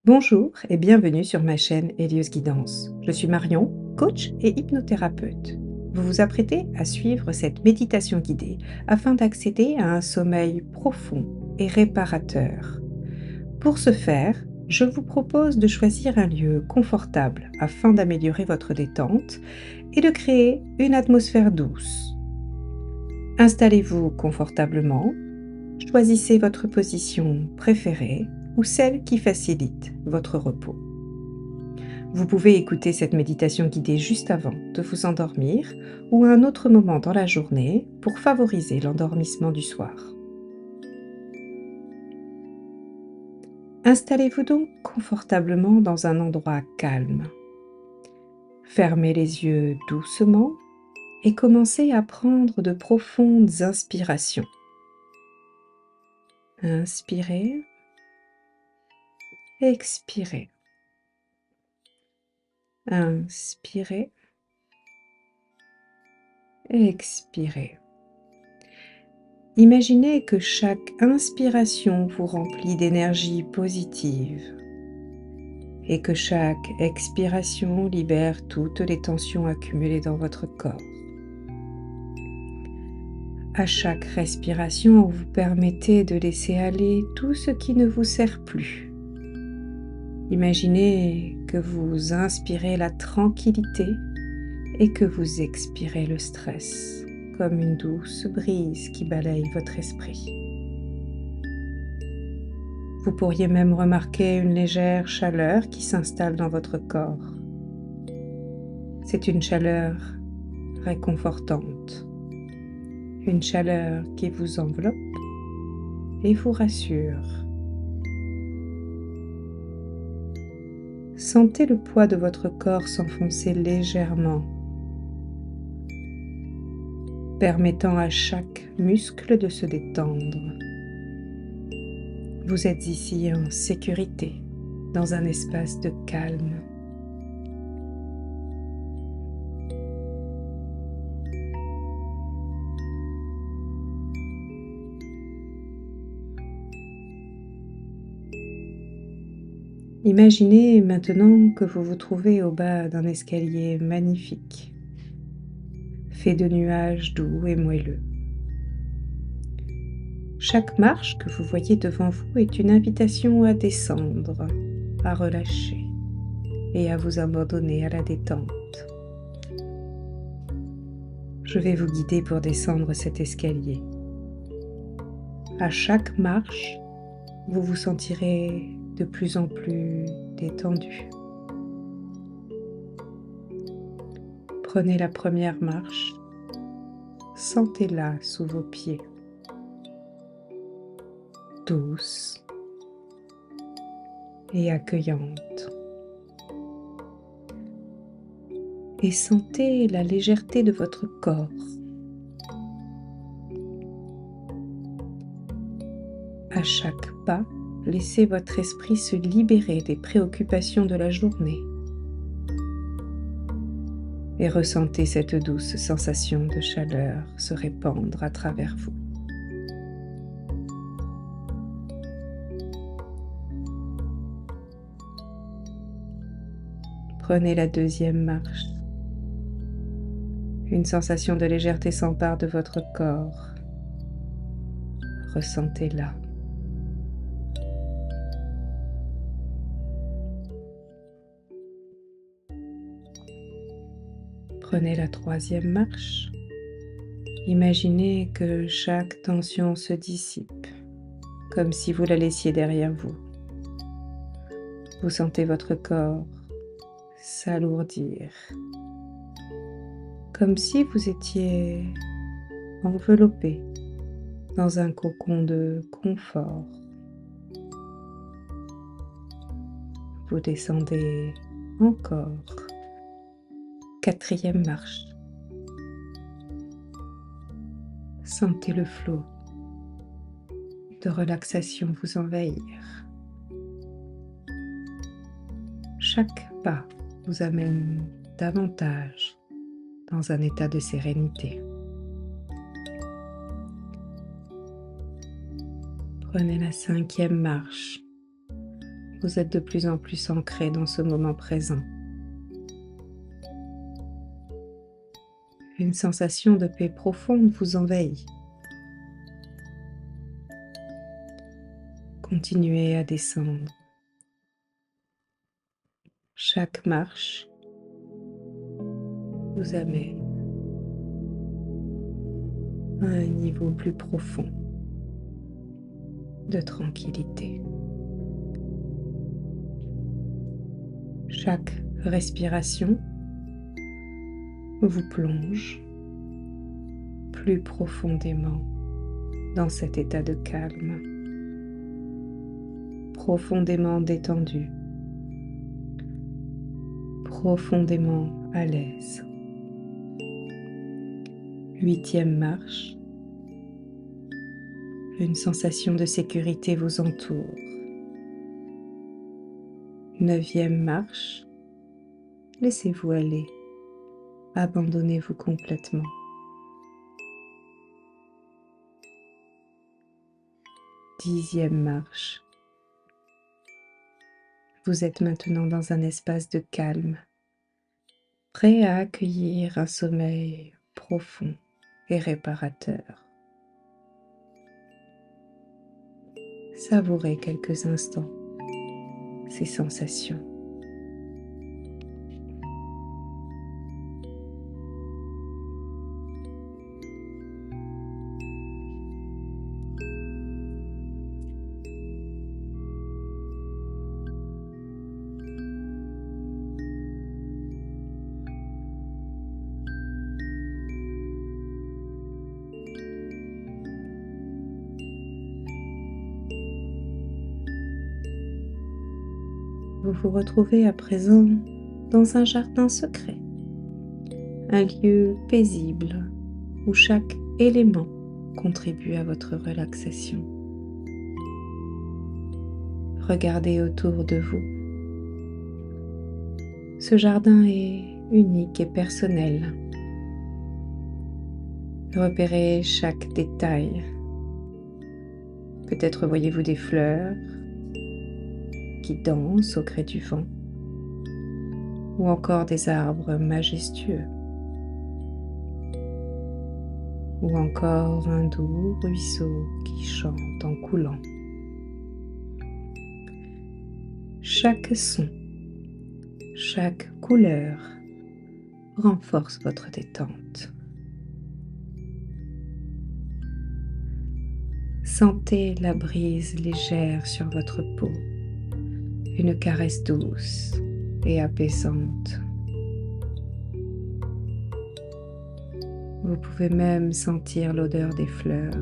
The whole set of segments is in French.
Bonjour et bienvenue sur ma chaîne Helios Guidance. Je suis Marion, coach et hypnothérapeute. Vous vous apprêtez à suivre cette méditation guidée afin d'accéder à un sommeil profond et réparateur. Pour ce faire, je vous propose de choisir un lieu confortable afin d'améliorer votre détente et de créer une atmosphère douce. Installez-vous confortablement, choisissez votre position préférée ou celle qui facilite votre repos. Vous pouvez écouter cette méditation guidée juste avant de vous endormir ou à un autre moment dans la journée pour favoriser l'endormissement du soir. Installez-vous donc confortablement dans un endroit calme. Fermez les yeux doucement et commencez à prendre de profondes inspirations. Inspirez, expirez. Inspirez, expirez. Imaginez que chaque inspiration vous remplit d'énergie positive et que chaque expiration libère toutes les tensions accumulées dans votre corps. À chaque respiration, vous permettez de laisser aller tout ce qui ne vous sert plus. Imaginez que vous inspirez la tranquillité et que vous expirez le stress, comme une douce brise qui balaye votre esprit. Vous pourriez même remarquer une légère chaleur qui s'installe dans votre corps. C'est une chaleur réconfortante, une chaleur qui vous enveloppe et vous rassure. Sentez le poids de votre corps s'enfoncer légèrement, permettant à chaque muscle de se détendre. Vous êtes ici en sécurité, dans un espace de calme. Imaginez maintenant que vous vous trouvez au bas d'un escalier magnifique, fait de nuages doux et moelleux. Chaque marche que vous voyez devant vous est une invitation à descendre, à relâcher et à vous abandonner à la détente. Je vais vous guider pour descendre cet escalier. À chaque marche, vous vous sentirez de plus en plus détendu. Prenez la première marche, sentez-la sous vos pieds, douce et accueillante. Et sentez la légèreté de votre corps. À chaque pas, laissez votre esprit se libérer des préoccupations de la journée et ressentez cette douce sensation de chaleur se répandre à travers vous. Prenez la deuxième marche. Une sensation de légèreté s'empare de votre corps. Ressentez-la. Prenez la troisième marche. Imaginez que chaque tension se dissipe, comme si vous la laissiez derrière vous. Vous sentez votre corps s'alourdir, comme si vous étiez enveloppé dans un cocon de confort. Vous descendez encore. Quatrième marche. Sentez le flot de relaxation vous envahir. Chaque pas vous amène davantage dans un état de sérénité. Prenez la cinquième marche. Vous êtes de plus en plus ancré dans ce moment présent. Une sensation de paix profonde vous envahit. Continuez à descendre. Chaque marche vous amène à un niveau plus profond de tranquillité. Chaque respiration vous plonge plus profondément dans cet état de calme, profondément détendu, profondément à l'aise. 8e marche. Une sensation de sécurité vous entoure. 9e marche. Laissez-vous aller. Abandonnez-vous complètement. 10e marche. Vous êtes maintenant dans un espace de calme, prêt à accueillir un sommeil profond et réparateur. Savourez quelques instants ces sensations. Vous vous retrouvez à présent dans un jardin secret, un lieu paisible où chaque élément contribue à votre relaxation. Regardez autour de vous. Ce jardin est unique et personnel. Repérez chaque détail. Peut-être voyez-vous des fleurs qui dansent au gré du vent, ou encore des arbres majestueux, ou encore un doux ruisseau qui chante en coulant. Chaque son, chaque couleur renforce votre détente. Sentez la brise légère sur votre peau, une caresse douce et apaisante. Vous pouvez même sentir l'odeur des fleurs,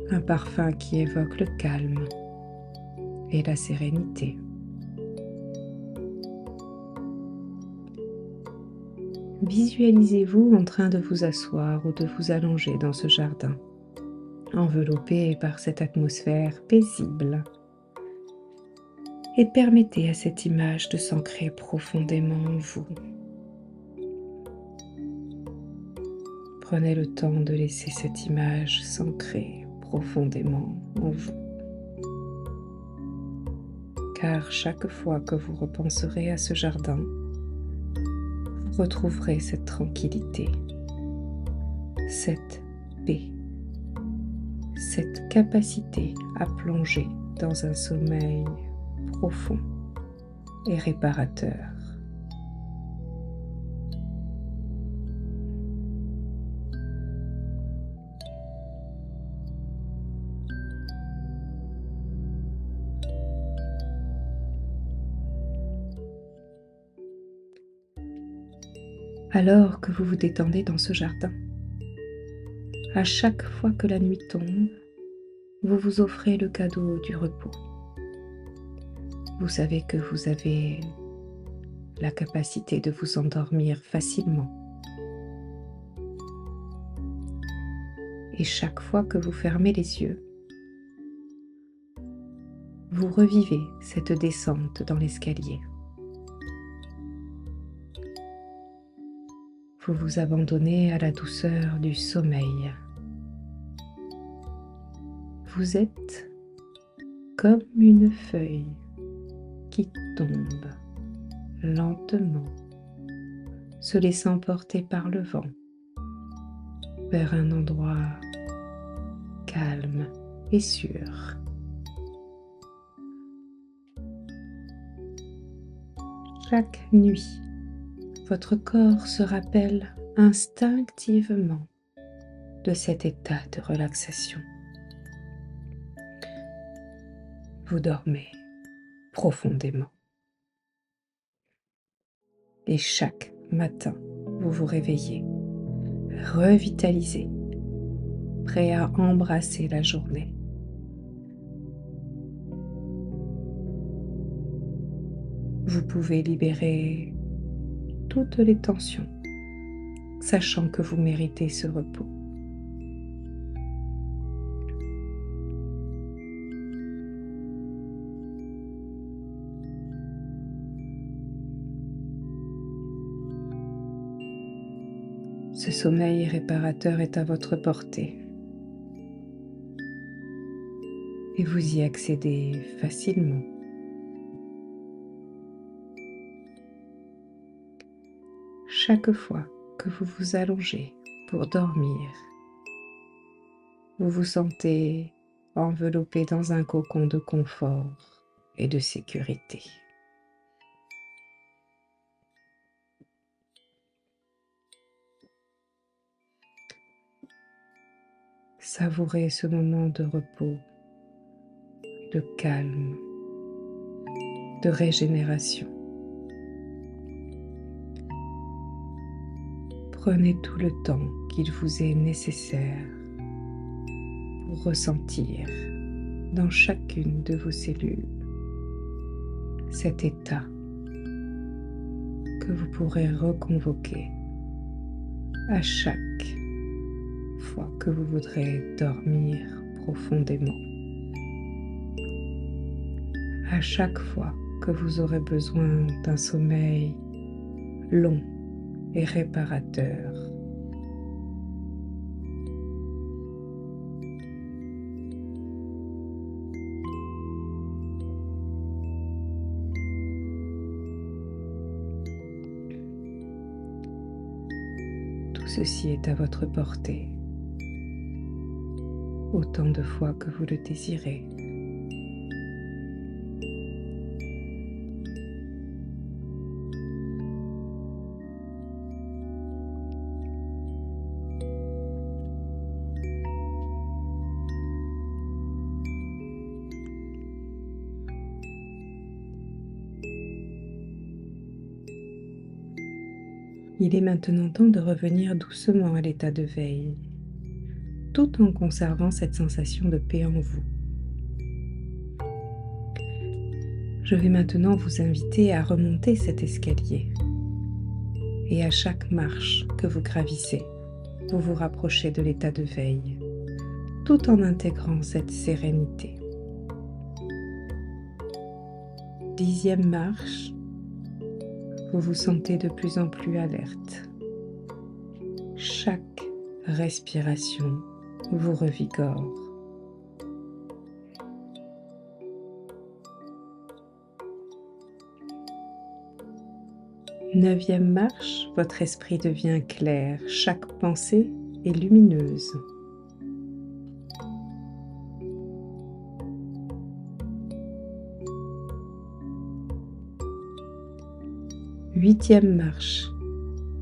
un parfum qui évoque le calme et la sérénité. Visualisez-vous en train de vous asseoir ou de vous allonger dans ce jardin, enveloppé par cette atmosphère paisible. Et permettez à cette image de s'ancrer profondément en vous. Prenez le temps de laisser cette image s'ancrer profondément en vous. Car chaque fois que vous repenserez à ce jardin, vous retrouverez cette tranquillité, cette paix, cette capacité à plonger dans un sommeil profond et réparateur. Alors que vous vous détendez dans ce jardin, à chaque fois que la nuit tombe, vous vous offrez le cadeau du repos. Vous savez que vous avez la capacité de vous endormir facilement. Et chaque fois que vous fermez les yeux, vous revivez cette descente dans l'escalier. Vous vous abandonnez à la douceur du sommeil. Vous êtes comme une feuille qui tombe lentement, se laissant porter par le vent vers un endroit calme et sûr. Chaque nuit, votre corps se rappelle instinctivement de cet état de relaxation. Vous dormez profondément. Et chaque matin, vous vous réveillez, revitalisé, prêt à embrasser la journée. Vous pouvez libérer toutes les tensions, sachant que vous méritez ce repos. Ce sommeil réparateur est à votre portée et vous y accédez facilement. Chaque fois que vous vous allongez pour dormir, vous vous sentez enveloppé dans un cocon de confort et de sécurité. Savourez ce moment de repos, de calme, de régénération. Prenez tout le temps qu'il vous est nécessaire pour ressentir dans chacune de vos cellules cet état que vous pourrez reconvoquer à chaque fois que vous voudrez dormir profondément, à chaque fois que vous aurez besoin d'un sommeil long et réparateur. Tout ceci est à votre portée, autant de fois que vous le désirez. Il est maintenant temps de revenir doucement à l'état de veille, tout en conservant cette sensation de paix en vous. Je vais maintenant vous inviter à remonter cet escalier. Et à chaque marche que vous gravissez, vous vous rapprochez de l'état de veille, tout en intégrant cette sérénité. 10e marche, vous vous sentez de plus en plus alerte. Chaque respiration vous revigore. 9e marche, votre esprit devient clair, chaque pensée est lumineuse. 8e marche,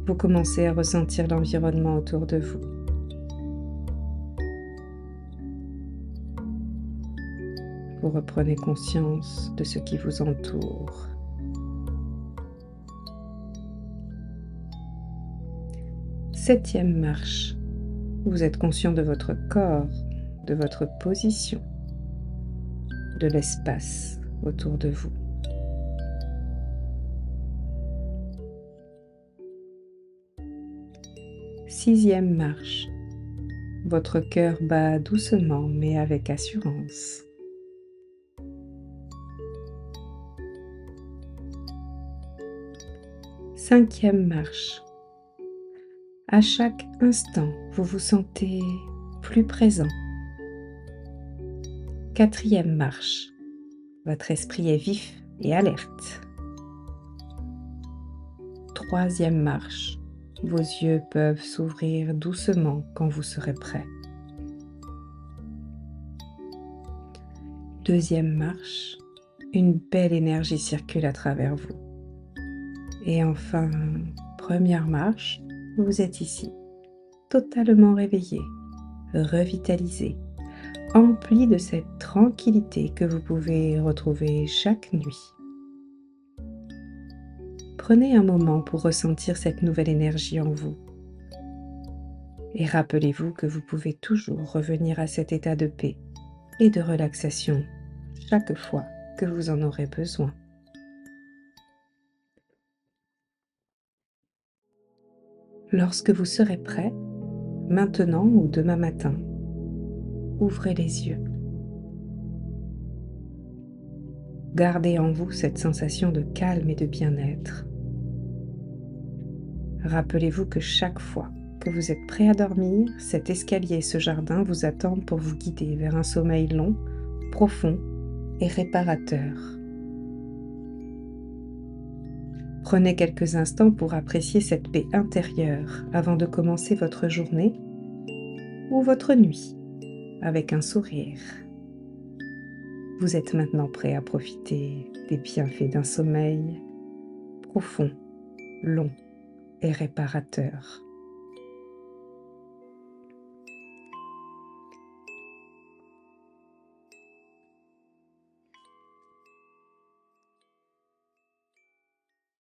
vous commencez à ressentir l'environnement autour de vous. Vous reprenez conscience de ce qui vous entoure. 7e marche, vous êtes conscient de votre corps, de votre position, de l'espace autour de vous. 6e marche, votre cœur bat doucement mais avec assurance. 5e marche, à chaque instant, vous vous sentez plus présent. 4e marche, Votre esprit est vif et alerte. Troisième marche. Vos yeux peuvent s'ouvrir doucement quand vous serez prêt. Deuxième marche. Une belle énergie circule à travers vous. Et enfin, première marche, vous êtes ici, totalement réveillé, revitalisé, empli de cette tranquillité que vous pouvez retrouver chaque nuit. Prenez un moment pour ressentir cette nouvelle énergie en vous. Et rappelez-vous que vous pouvez toujours revenir à cet état de paix et de relaxation chaque fois que vous en aurez besoin. Lorsque vous serez prêt, maintenant ou demain matin, ouvrez les yeux. Gardez en vous cette sensation de calme et de bien-être. Rappelez-vous que chaque fois que vous êtes prêt à dormir, cet escalier et ce jardin vous attendent pour vous guider vers un sommeil long, profond et réparateur. Prenez quelques instants pour apprécier cette paix intérieure avant de commencer votre journée ou votre nuit avec un sourire. Vous êtes maintenant prêt à profiter des bienfaits d'un sommeil profond, long et réparateur.